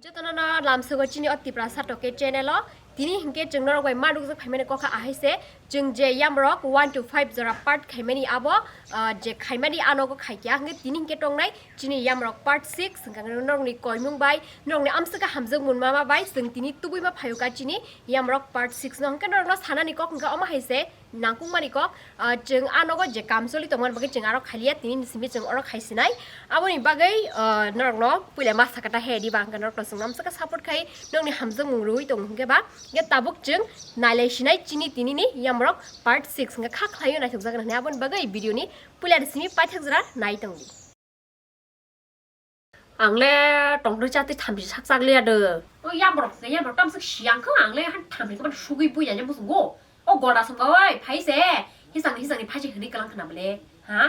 जतन लामसगचिनि अतिप्रा साटके चैनल दिनै हिंके जोंनो रगय मादुक जों खायमानि कखा आहायसे जों जे यामरक 1 to 5 जरा पार्ट खायमानि आबो जे खायमानि आनोगो खायकिया हिंके दिनै हिंके टंनाय दिनै यामरक पार्ट 6 जों नरनि कयमुं बाय नरनि आमसका हामजों मुनमामा बाय जों दिनै तुबुइमा फायुका दिनै यामरक पार्ट 6 न हिंके नरनो सानानि कख हिंका अमा हायसे नांकुमानि कख जों आनोगो जे कामसलि तमन बागै जों आरो खालिया दिनै निसिमि जों अर खायसिनाय आबोनि बागै नरनो पुइला मासाकाटा हेदि बांगा नरनो जों आमसका सापर्ट खाय नरनि हामजों मुरुइ दं हिंके बा ये ताबुक जों नायलायसिनाय चिनि तिनिनि यामरक पार्ट 6 हिंका खाख्लायो नायथक जागोन होननाय आबोन बागै भिडिअनि पुइला निसिमि पाइथाक जरा नायतंदि आंले टंग्रो जाति थामजि साकजागले आदो ओ यामरक तामसक सियांखो आंले हान थामजिखौ मान सुगै बुयाने मुसुगो ओ गडा संगै फाइसे हिसांनि फाइसे हनि गलां खनामले हा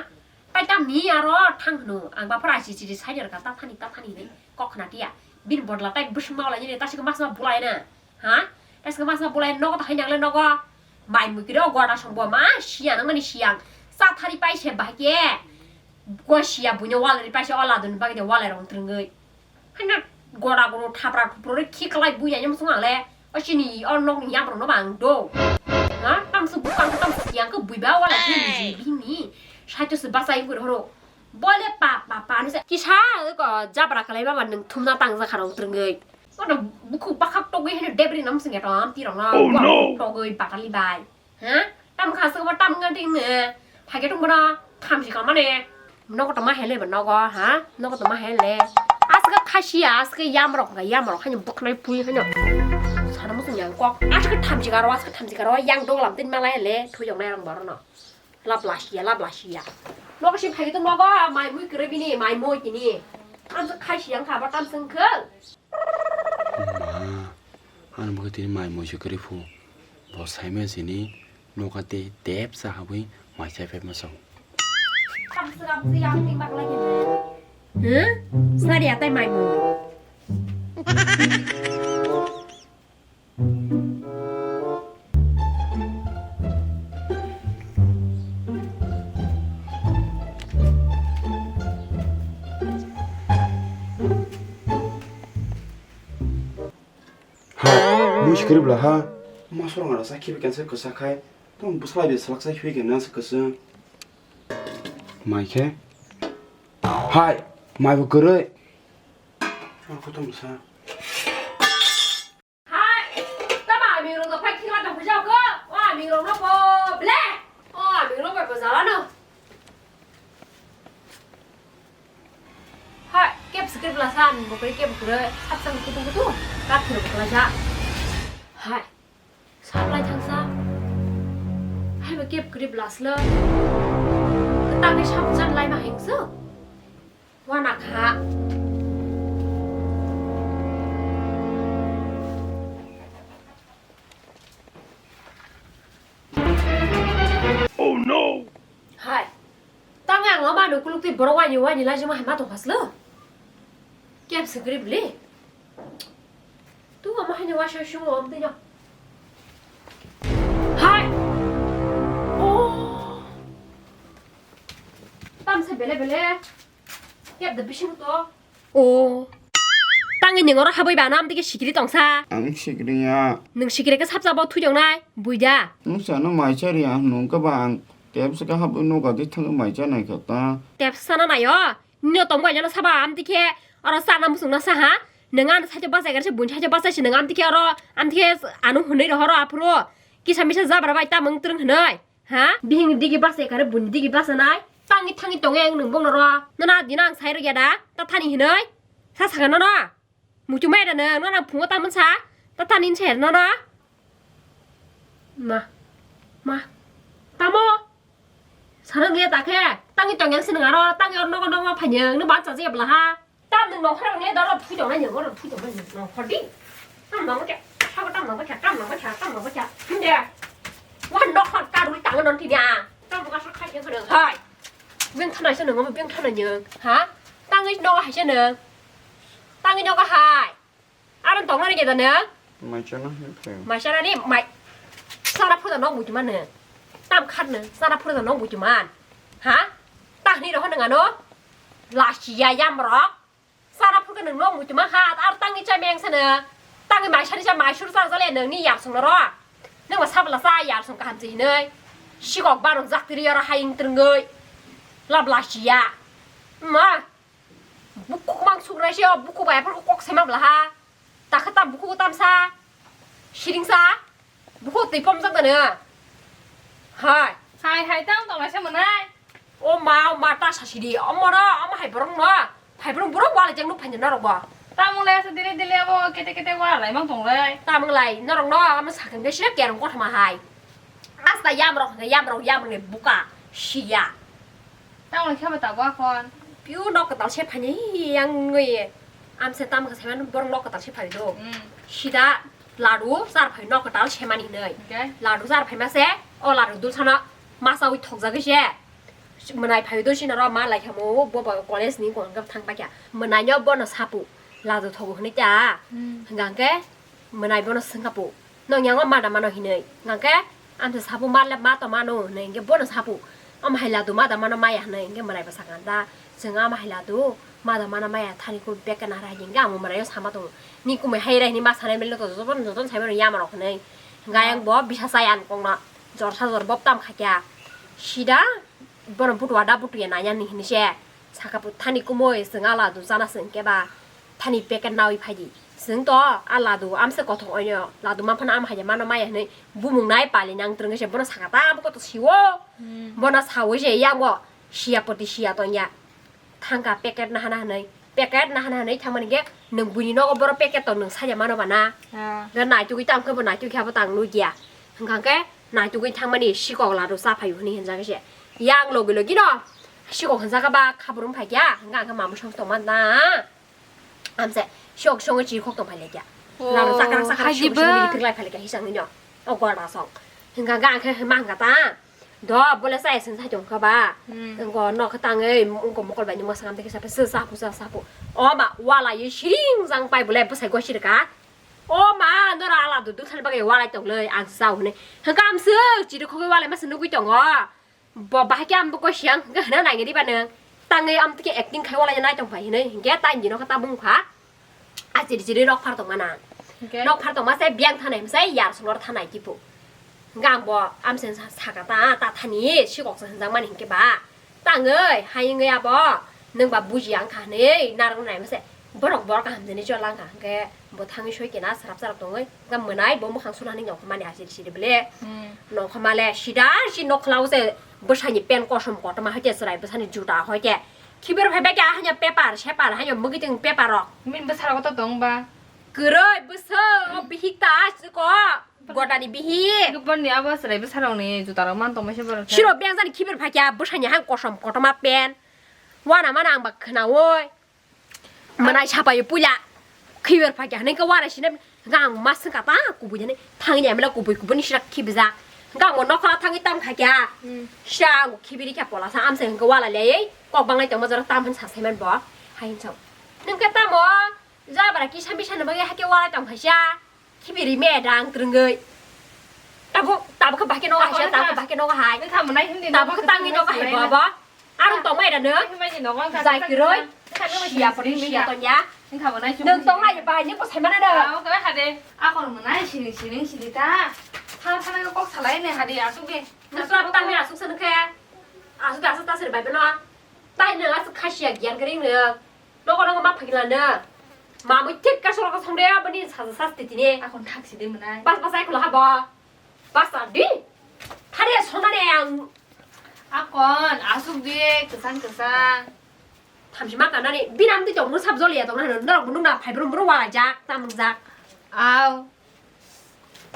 पाइतामनि आरो थांहनो आं बाफोरा सिसि साइदर का ताथानि नै कखनाटिया बिन बडला टाइप बुसमावलाय ने तासिखौ मासमा बुलायना हा तासिखौ मासमा बुलाय नगो ताहायनांले नगो माइ मुकिरो गडा संबो मा सियां नंगनि सियां साथारि पाइसे बाके गसिया बुनो वालरि पाइसे अलादन बागे वालाय रं ट्रंगै हाना गडा गनो थाब्रा थुप्रो खिखलाय बुयाने मुसुङाले असिनि अनगनि यामरक न बांदो हा तामसु बुकां तामसु सियांखौ बुइबा वाला थिनि बिनि साइतोसो बासाय गुरहरो बले पा नसे किसा को जाब्रा खालाय बाबा नों थुमना तांजा खारं ट्रंगै अन बुखु बाखाक टगै हेने डेब्रि नाम सिंगे तम तिरंना टगै बाटालि बाय हा ताम खासो बा ताम गाटिंने फागे दंबना थामसि खामाने नगो तमा हेले बा नगो हा नगो तमा हेले आसगा खासिया आसगा यामरक हानि बुखनाय पुइ हानि साना मुसुं yang kok आसगा थामसि गारो yang दगलाम तिन मालाय हेले थुयंनाय रं बारनो लाब्लासिया नगसिम फागे दं नगो माइ मुइ ग्रेबिनि माइ मय तिनि आमसो खासियां खाबा तामसंखो आन बगति माइ मोसे करिफु बसाइमे सिनि नोकाते टेप साहाबै माइसाइ फेप मसौ तामसगाम याम तिं बागलाय हे सारिया ताइ माइ मय मुश करिब्ला हा मा सरंगा साखि बेकेनसे कसाखाय तम बुसलाय बे सलाक साखि बेकेन ना सकस माइखे हाय माइबो गरै आंखौ तम सा हाय तमा मिरो द फाइ खिला द बुजाव गो वा मिरो न बो ब्ले ओ मिरो बो बजाला न हाय केप स्क्रिप्ट ला सान बकरि केप गरे सातसं कुतु काथिरो बकला जा हाय साप्लाय थांसा हायबो केप ग्रिप लासलो तांगे साबजान लाइ मा हेंसो वाना खा Oh no हाय तांगे आं मा दुकुलुक्ति बरवानि लाजि मा हेमा दंखासलो केप स्क्रिप्ट ले तू मा हेने वाशा शुम ओमतिना हाय ओ तामसे बेले केप द बिशिं तो ओ तांगे निङर हाबै बाना आमतिके सिगिरि तंसा आं सिग्रिया नों सिगिरिखौ साबजाबाव थुयंनाय बुइदा नों सानो माइचारिया नंका बां टेप्सका हाबो नगादि थाङो माइचानाय खता टेप्स साना नायो नियो तम गायना साबा आमतिके अर साना मुसुंना साहा नोंगा साइते बासायगारसे बुनसाइते बासायसे नों आमतिके आनु हुनै रहर आफरो किसा मिसा जाब्रा बाय तामंग ट्रंग हनै हा बिहिं दिगि बासाय करे बुन दिगि बासानाय तांगि थांगि तंगे नों बंनो र नना दिना आं साइर गया दा ताथानि हनै सासागन न मुचु मायदा नों नना फुङो तामनसा ताथानि सेर न मा तामो सारं ले ताखे तांगि तंगे सिनङा र तांगि अर नगो फायनो न बाचा जेब्ला हा ताम नों नखराव ले दर थुयंनाय नों थुयंनाय नों खदि ताम नगो ताम नगो छा दे wan dok hot ka du tang non ti dia tang ga sa khai ke de hai beng thanai sa nong beng thanai nyeng ha tang ai no hai sa nong tang ai no ga hai aran tong na ge da nong माइचाना mai sa ni mai sa ra phu da nong bu chi man ne tam khat ne sa ra phu da nong bu chi man ha ta ni ro ho nong a no la chi ya yam ro 사람 풀게 능 너무 좀 하다 알 땅이 짜맹 사네 땅이 많이 차리자 많이 शुरू 상 살래 능니 약속으로 능와 사블라 사 약속 감지 네 시각 바로 작들이라 하잉 뜨는거 라블라시야 마 묵국망 수그라시오 묵국 봐야 벌고 꼭 세마블라 하 따크따 묵국 땀사 시링사 묵국 띠범상다네 하이 hai tao tổng là sao mình ai 엄마 따 사실이 엄마라 엄마 하이버롱 뭐라고 말해 장로 판지 너라고 tao muốn lên sao đi đi leo vô cái qua lại mang tổng lên 따มึงไร너랑 너 아마 사근 게 싫어 깨는 거 하마 하이 아스다 야므로 부까 시야 tao là khi mà tao qua con 뷰 너가 다 셰파니 양의 암세 따มึง그 세면 뭐랑 너가 다 셰파리도 시다 라루 사르파이 너가 다 셰마니 네 ok 라루 사르파이 마세 어 라루 둘사나 마사위 톡자그셰 menai phai do sina ro ma lai khamo bo bo college ni kon gap thang pa kya menai nyo bon sapu la do thogu hne cha ngang ke menai bon singapu no nyang ma da ma no hinei ngang ke am se sapu ma le ma to ma no ne nge bon sapu am hai la do ma da ma no ma ya ne nge menai pa sakan da singa ma hai la do ma da ma na ma ya thani ko be ka na ra yin ga mo ma yo sama to ni ku me hai ra ni ma sa ne me lo to don sai me ya ma ro hne ngang bo bisa sayan kong na jor sa jor bob tam kha kya shida borang putu ada putu ya nanya nih nih sih, sakapu tani kumoy sengala tu sana sengkeba, tani peken nawi pagi, sengto ala tu amse kotong onyo, la tu mampan am haja mana maya nih, bumung nai paling yang terengah sih bona sakata buka tu siwo, bona sawo sih yang wo, siapa poti siapa tonya, tangga peket nah nih, peket nah nih taman ge, neng bunyi no boro peket to neng saja mana mana, dan naik tu kita angkat bona tu kita petang lu dia, hengkang ke, naik tu kita taman ni sikok la tu sapa yu nih henzang sih. yang logi logi no 시고 혼자가 봐 카부름 파기야 한가 마무 숑도 만나 암세 숑숑의 지콕도 팔려야 나로 사카랑 숑숑이 들라이 팔려야 희상은요 어거라서 한가 그 망가다 너 볼래 사이슨 사좀 가봐 그거 너 그땅에 뭔가 먹을 많이 먹어 사람 되게 사고 사고 어마 와라 이 시링상 빠이 볼래 뭐 살고 싫을까 어마 너라 알아도 또 살박에 와라 똥เลย안 싸우네 한가 암스 지르 거기 와라 마스 누구 있던거 bỏ ba cái am có xiang cái nó này người đi bạn nương tăng người am cái acting khai qua là này trong phải này cái tay gì nó có ta bung khóa à chỉ đi rock phát tổng mà nè rock phát tổng mà sẽ biang thằng này sẽ giả xuống nó thằng này chịu ngang bỏ am sen sa cả ta thằng này siêu gọc sen sang mà hình cái bà tăng người hai người à bỏ nương bà bùi giang khả này na trong này mà sẽ bỏ cái hàng này cho lang cả cái bỏ thằng ấy chơi cái nào sập tổng ấy gam mưa này bỏ một hàng xuân này nhọc mà này chỉ đi bể nó không mà lẽ chỉ nó khâu sẽ bớt pen có sầm có mà hay chết sài bớt hành juta hay chết khi bây giờ phải bé cái hay bé bà sẽ bà hay mấy cái tiếng bé bà rồi mình bớt sao có tao tổng ba cứ rồi bớt sao bị hít ta chứ có gọi là đi bị hít cái bên này bớt sao bớt sao này juta nó mang tổng mấy bớt khi rồi bé ra khi bây giờ phải cái bớt hay có sầm có mà penว่านะมันนางบักขนาดโว้ยมันไอชาไปอยู่ปุยละkhi bây giờ phải cái nàyก็ว่าอะไรสิเนี่ยงางมาสังกัดตากูปุยเนี่ยทางเนี่ยไม่แล้วกูปุยนี่สิรักขี้บิซ่างางหมดนอกเขาทางที่ตั้มขายแกช่างขี้บิริแค่ปลาสามเซนก็ว่าอะไรเลยก็บางไงจังมาจะตั้มพันสัตว์ให้มันบ่ให้เจ้านึกก็ตั้มบ่จะบาร์กี้ฉันไม่ฉันไม่ให้แกว่าอะไรจังขายช่าขี้บิริแม่ดังตรึงเลยตาบุกบ้าแกนกหายตาบุกบ้าแกนกหาย cái thằng mà này hindi ตาบุกตั้งนี่นกหายบ่อารมณ์ตรงไม่ได้เนื้อ ไม่ใช่น้อง ใจคือร้อยเชียร์ปริมีตอนยะ cái thằng mà này หนึ่งตรงไหนจะไปนี่ก็ใช้มันได้เด้อ cái hạt đi còn mà này xì ta thằng này có sải này hạt đi xuống đi นึกว่าตั้งไม่ได้สุขสนุกแค่สุดาสุดตาสุดไปเป็นว่าใต้เนื้อสุขาเชียร์เกียนกันเนื้อแล้วก็น้องก็มาพักกันเนื้อมาไม่ทิพย์กันสุรก็ทำได้บันนี้สัสติดนี่ còn thằng xì đi mà này บัสไซคนละฮะบ่บัสดิถ้าเดี๋ยวชนนั่นเอง còn xuống đi cứ sang ทำชิมากกันนั่นนี่บินน้ำที่จงมือซับโซเลียตรงนั้นเนื้อเราบุญนุ่งน่ะไผ่บุญว่าอะไรจ้าตามมึงจ้า ao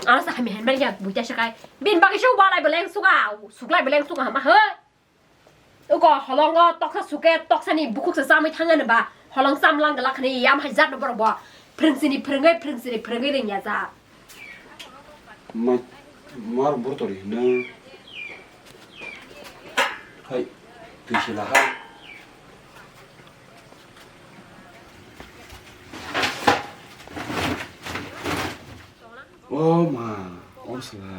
เอาสักไม่เห็นไม่ได้บุญใจสักไงบินบางทีช่วว่าอะไรไปเลี้ยงสุกอ่ะสุกไรไปเลี้ยงสุกอ่ะมาเฮ้ยแล้วก็ฮอลองก็ตอกสุกแกตอกสนิบุกจะซ้ำไม่ทั้งเงินบ่าฮอลองซ้ำลังกันละคันนี้ยามให้จัดบ่บ่พริ้งสินี่พริ้งไงเลยเนี่ยจ้า mar burtori na hai tushila ha oh ma osla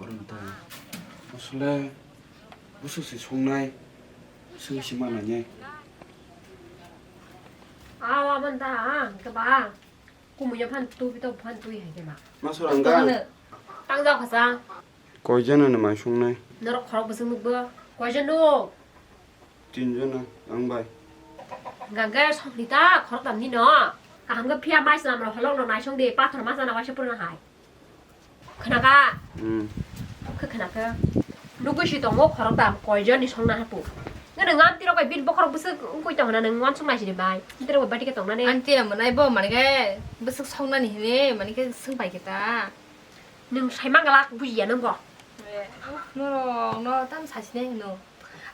orang ta osla 무슨 송나이 승심만 아니야 아 만다 그봐 고무녀 판 또비도 판 또이 해게 막 마소랑가 땅자 가상 거이전은 만 송나이 너로 걸어 무슨 뭐 과전도 딘전은 앙바이 gange 성리다 걸었답니 너 강가 피아 마이스람으로 헐렁로 나이성디 빠트로 마사나 와셔부르는 하이 그나가 그 그나가 누구시 동고 걸었다 과전이 성나 하고 너는 안 뛰러 가 빌보 걸어 무슨 웃고 있다 나는 완충 나시리 바이 이대로 바디게 동나네 안티 뭐나이 뭐 만약에 무슨 성난이 해네 만약에 승바이겠다 능 살망가락 부지야는 거 너땀 사시네 너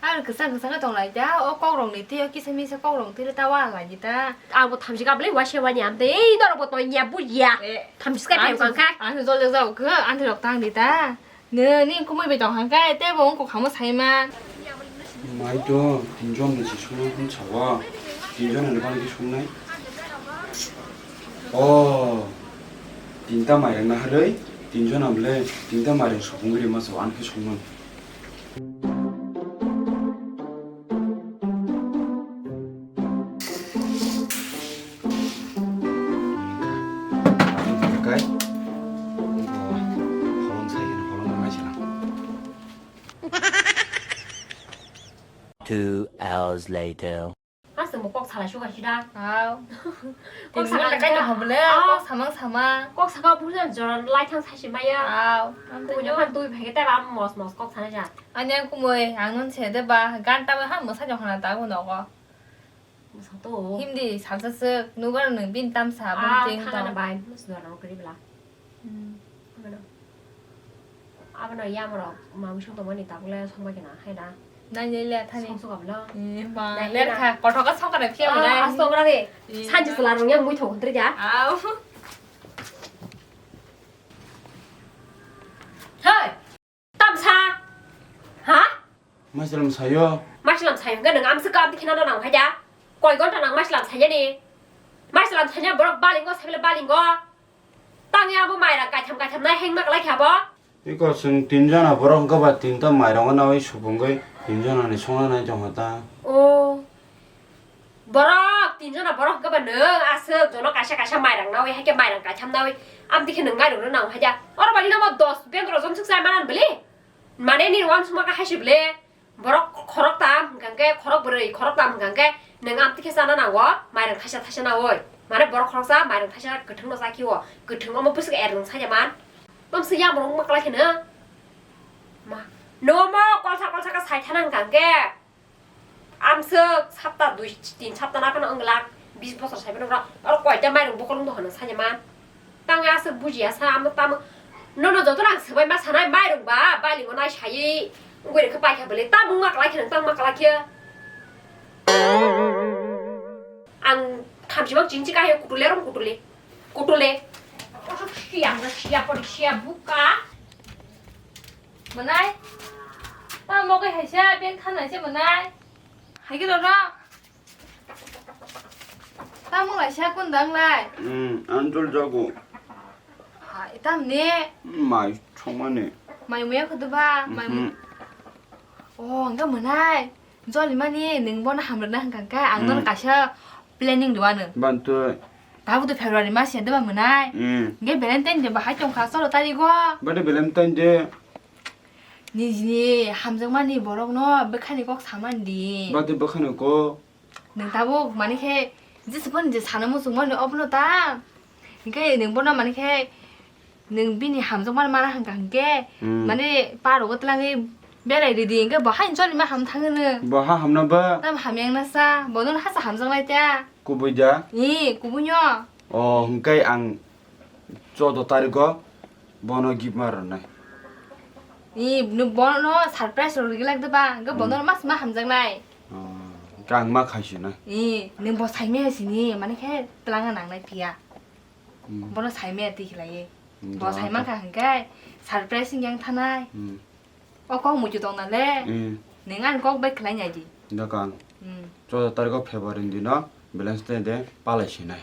아, 그 상가 동라이 자, 꼬롱 니 뛰어 기세미서 꼬롱 뛰를 따와 라니다. 아, 뭐 담시가 블레 와시와니 암데 에이 너로 뭐 또냐 부지야 담시가 배우간가 안 돌려서 그 안티 럭당니다. 너니 고물 배정 한가 때본 꼭 한번 사이만. 마이도 딘전은 지 송나이 훔쳐와 딘전은 반기 송나이 딘다 마이랑 하르이 딘전 암래 딘다 마이랑 소봉그리 마서 완크 송문 Two hours later. 아스 뭐꼭 살아주가 싫다 아. 꼭 사가 사가 까지 하블래. 꼭 사망. 꼭 사가 부르는 저런 라이탕 사시 마야 아. 고무녀 판 또이 베게 따라 모스 꼭 사내자 아니야 고모에 양은 제대 봐. 간 따면 한뭐 사정 하나 따고 넣어. 무슨 또 힘디 살서스 누가는 빈땀 아, 사본 쟁 타가는 바이 무슨 너랑 그리 빌라 아버는 야무로 마음 숑도 머니 따블래 성박이나 해라 난 열려 타니. 성수가 불러 봐. 내가 가. 거터가 성가를 피하면 돼. 아, 소그라리 산지 슬라롱냥 무이 더 건드리자 아우. 헐 땀사 하 마시람 사요 마실람 사용 그는 암스가 암디 키나나 나오 하자 거이 건타랑 마실람 사냐니 마실람 사냐 뭐라 발린거 사빌라 발린거 땅에 아부 마이라 까참나 행막 라이키 아버 이것은 딘전아 보랑가 봐 딘다 마이랑 나와이 소봉거이 딘전안에 송나이 정하다 오 버럭 딘전아 버럭 그바 능 아스 저너 가샤 마이랑 나오이 하게 마이랑 까참 나오이 암디 키는 가이로 나오 하자 어라 발리나 뭐 도스 벤드로 좀 숙사할 만한 블리 마네니 완수마가 하시블레 버럭 거럭다 간게 거럭 버리 거럭다 간게 능 암디 키사나 나고 마이랑 타샤 나오이 마네 버럭 거럭사 마이랑 타샤 그 등로 사키워 그 등어 뭐 부스가 에르는 사냐만 맘스야 뭐롱 막 라키는 마 너무 꼴사가 살타난 간게 암석 삽다 누이친 삽다 나가는 엉글락 비스버서 살면 그럼 바로 꼴때 마이랑 보컬롱도 하는 사냐만 땅에 아스 부지야 사람 땀 너는 저도랑 서바이 마 사나이 마이랑 봐 빨리 뭐 나이 샤이 왜 이렇게 빠이게 벌레 땀 막 라키는 땅 막 라키 안 잠시만 진지가 해 고돌레 시야 버리 시야 묵까 뭐나이? 빠 먹어 해샤 边看哪些뭐나이? 하기 너라. 빠 먹어 해샤 꾼당 라이. 안 졸자고 아, 이땀 네. 마이 총만해 mày mới có thứ ba mày ồ cái bữa nay do lý mani nâng bọn hàm được năng cả cái ăn nó cả chơi planning được anh 반또 다부터 February mà sẽ được bữa nay cái Valentine giờ bà hãy trồng khá sâu tay đi qua 바데 벨렌타인데 nì hàm giống mani bỏ đâu nó bữa khai đi có sáng mani đi 바데 버카는고 nâng tabu mani khai chỉ sự phân chỉ sáng nó một số mani ốp nó ta cái nâng bọn nó mani khai nâng bên này hàm giống mani mà hàng càng cái mani ba đồ cái lang cái bé này đi cái bỏ hai cho lý mà hàm thằng nữa 뭐하 함나바 땀 함양 났어. 뭐는 하사 함성 날자. 꾸부자 이 구분요. hungkai ang 쪼도 따르고 번호 기마르네 이 뭐너 서프라이즈로 이렇게 লাগ다 봐. 그 뭐는 마스마 함성 날. 강마 가시네 이 능뭐 삶에 하시니 만약 해 땅은 안 날피야. 뭐는 삶에 되기라예. 뭐 삶만 가니까 서프라이즈 그냥 타나. có một chút đồng này nếu ăn có biết cái này gì 나강 쪼도 따르고 페버린디나 밸런스 때데 빨라시네